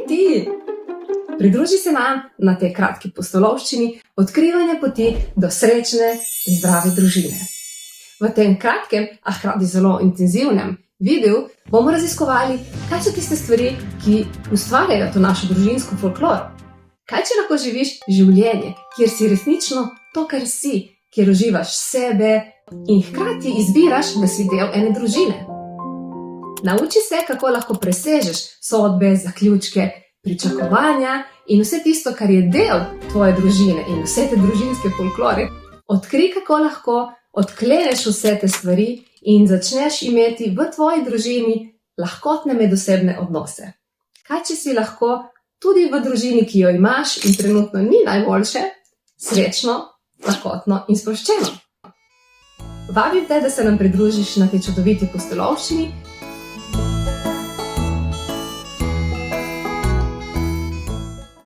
ti! Pridruži se nam na tej kratki pustolovščini odkrivanja poti do srečne in zdrave družine. V tem kratkem, a hkrati zelo intenzivnem videu bomo raziskovali, kaj so tiste stvari, ki ustvarjajo to našo družinsko folkloro. Kaj če lahko živiš življenje, kjer si resnično to, kar si, kjer uživaš sebe in hkrati izbiraš, da si del ene družine. Nauči se, kako lahko presežeš sodbe, zaključke, pričakovanja in vse tisto, kar je del tvoje družine in vse te družinske folklore. Odkrij, kako lahko odkleneš vse te stvari in začneš imeti v tvoji družini lahkotne medosebne odnose. Kaj če si lahko tudi v družini, ki jo imaš in trenutno ni najboljše, srečno, lahkotno in sproščeno. Vabim te, da se nam pridružiš na tej čudoviti pustolovščini,